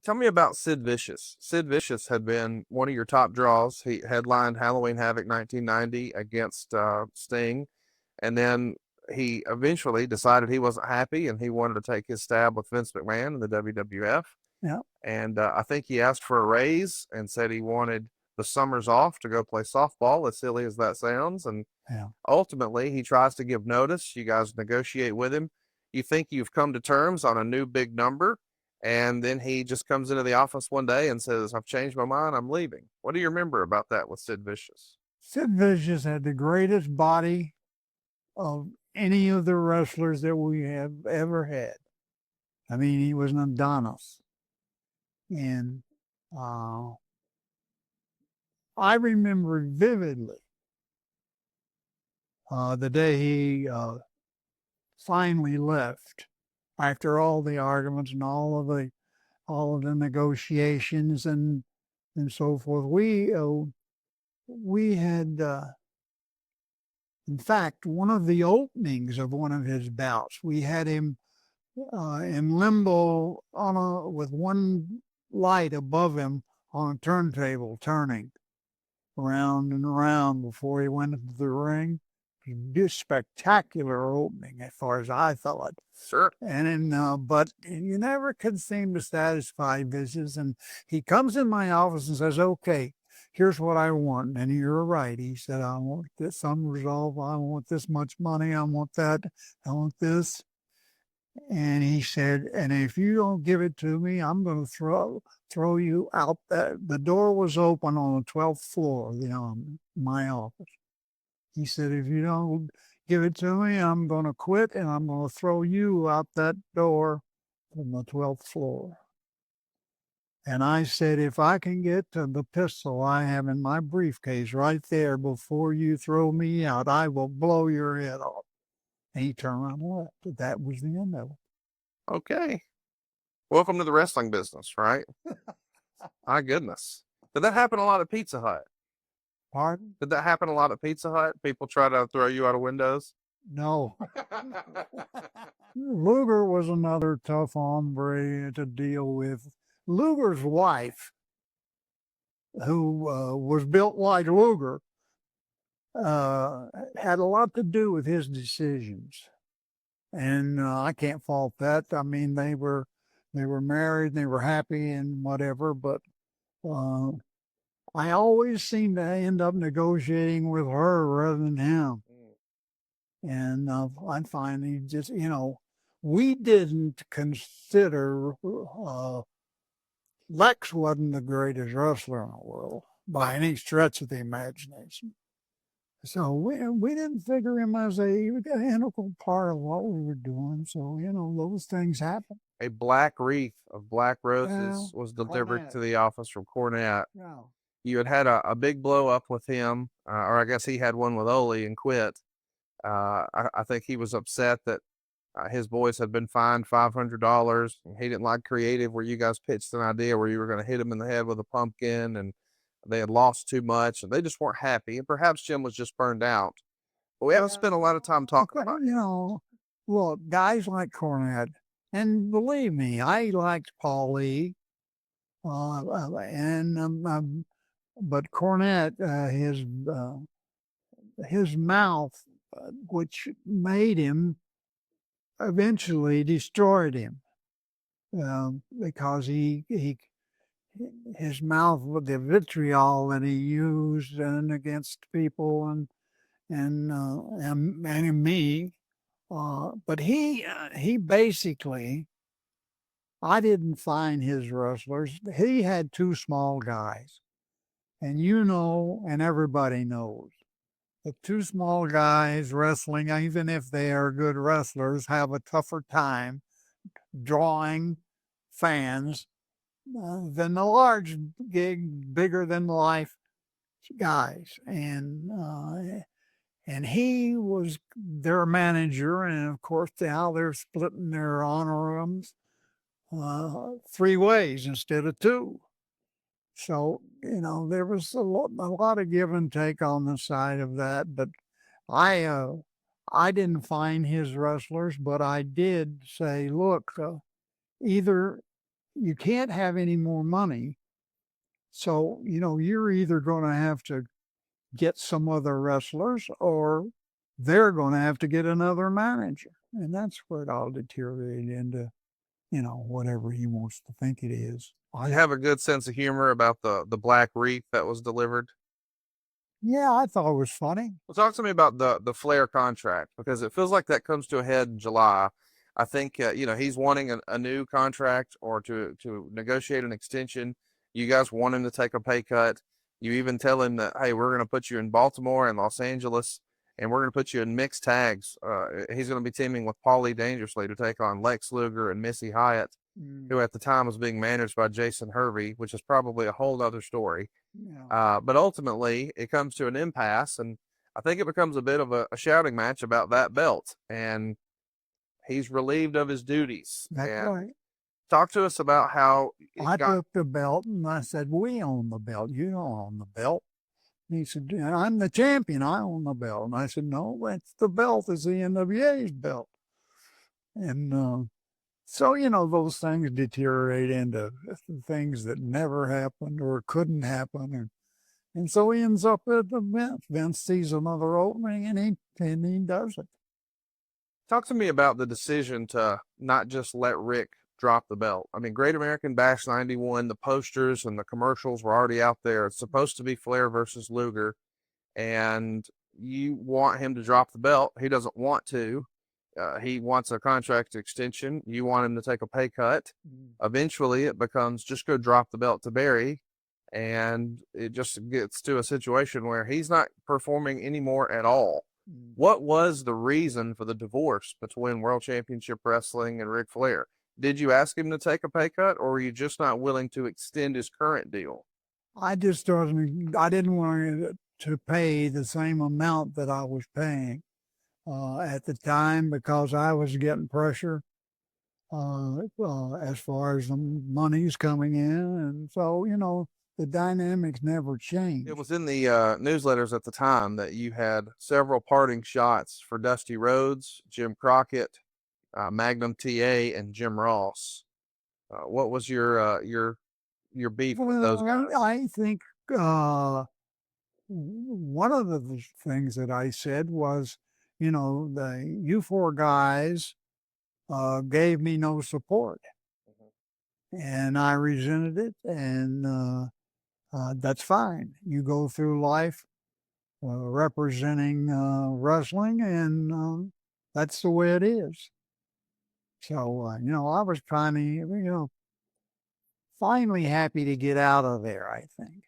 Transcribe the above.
Tell me about Sid Vicious. Sid Vicious had been one of your top draws. He headlined Halloween Havoc 1990 against Sting, and then he eventually decided he wasn't happy and he wanted to take his stab with Vince McMahon in the WWF. Yeah, And I think he asked for a raise and said he wanted the summers off to go play softball, as silly as that sounds. And yeah. ultimately, he tries to give notice. You guys negotiate with him. You think you've come to terms on a new big number. And then he just comes into the office one day and says, I've changed my mind. I'm leaving. What do you remember about that with Sid Vicious? Sid Vicious had the greatest body of any of the wrestlers that we have ever had. I mean, he was an Adonis. And uh, I remember vividly the day he finally left after all the arguments and all of the negotiations and so forth. We had in fact one of the openings of one of his bouts. We had him in limbo with one light above him on a turntable turning round and around before he went into the ring. Just spectacular opening as far as I thought. Sure. And but you never could seem to satisfy Vicious. And he comes in my office and says, "Okay, here's what I want." And you're right. He said, "I want this unresolved. I want this much money. I want that. I want this." And he said, "And if you don't give it to me, I'm going to throw you out." The door was open on the 12th floor, my office. He said, "If you don't give it to me, I'm going to quit and I'm going to throw you out that door from the 12th floor." And I said, "If I can get to the pistol I have in my briefcase right there before you throw me out, I will blow your head off." And he turned around and left. That was the end of Okay. Welcome to the wrestling business, right? it. My goodness. Did that happen a lot at Pizza Hut? Pardon? Did that happen a lot at Pizza Hut? People try to throw you out of windows? No. Luger was another tough hombre to deal with. Luger's wife, who was built like Luger, uh, had a lot to do with his decisions, and I can't fault that. I mean, they were married, they were happy, and whatever. But uh, I always seemed to end up negotiating with her rather than him. And I finally just, we didn't consider Lex wasn't the greatest wrestler in the world by any stretch of the imagination. So we didn't figure him as a integral part of what we were doing. So those things happen. A black wreath of black roses Well, was delivered Cornette. to the office from Cornette. No. You had had a big blow up with him, or I guess he had one with Ole and quit. I think he was upset that his boys had been fined $500. He didn't like creative where you guys pitched an idea where you were going to hit him in the head with a pumpkin, and they had lost too much and they just weren't happy. And perhaps Jim was just burned out. But we haven't Yeah. spent a lot of time talking about him. Look, guys like Cornette, and believe me, I liked Paulie, and but Cornette, his mouth, which made him eventually destroyed him, because he his mouth with the vitriol that he used and against people and me. But he basically, I didn't find his wrestlers. He had two small guys, and and everybody knows the two small guys wrestling, even if they are good wrestlers, have a tougher time drawing fans than the large gig, bigger than life guys. And he was their manager, and of course now they're splitting their honorariums three ways instead of two. So there was a lot of give and take on the side of that. But I uh, I didn't find his wrestlers, but I did say, look, either you can't have any more money. So, you're either going to have to get some other wrestlers or they're going to have to get another manager. And that's where it all deteriorated into, whatever he wants to think it is. I have a good sense of humor about the black wreath that was delivered. Yeah, I thought it was funny. Well, talk to me about the Flair contract because it feels like that comes to a head in July. I think he's wanting a new contract or to negotiate an extension. You guys want him to take a pay cut. You even tell him that, hey, we're going to put you in Baltimore and Los Angeles, and we're going to put you in mixed tags. He's going to be teaming with Paulie Dangerously to take on Lex Luger and Missy Hyatt, who at the time was being managed by Jason Hervey, which is probably a whole other story. Yeah. But ultimately, it comes to an impasse, and I think it becomes a bit of a shouting match about that belt. And he's relieved of his duties. That's And right. talk to us about how I it got. took the belt and I said, "We own the belt. You don't own the belt." And he said, "I'm the champion. I own the belt." And I said, "No, it's the belt. It's the NWA's belt." And so, those things deteriorate into things that never happened or couldn't happen. And so he ends up at the Vince. Vince sees another opening and he does it. Talk to me about the decision to not just let Rick drop the belt. I mean, Great American Bash 91, the posters and the commercials were already out there. It's supposed to be Flair versus Luger, and you want him to drop the belt. He doesn't want to. He wants a contract extension. You want him to take a pay cut. Eventually, it becomes just go drop the belt to Barry, and it just gets to a situation where he's not performing anymore at all. What was the reason for the divorce between World Championship Wrestling and Ric Flair? Did you ask him to take a pay cut, or were you just not willing to extend his current deal? I just wasn't, I didn't want to pay the same amount that I was paying at the time because I was getting pressure as far as the money's coming in. And so, the dynamics never It changed. was in the newsletters at the time that you had several parting shots for Dusty Rhodes, Jim Crockett, Magnum TA, and Jim Ross. What was your beef with those Well, guys? I think one of the things that I said was, you four guys gave me no support, and I resented it, and that's fine. You go through life representing wrestling, and that's the way it is. So, I was kind of, finally happy to get out of there, I think.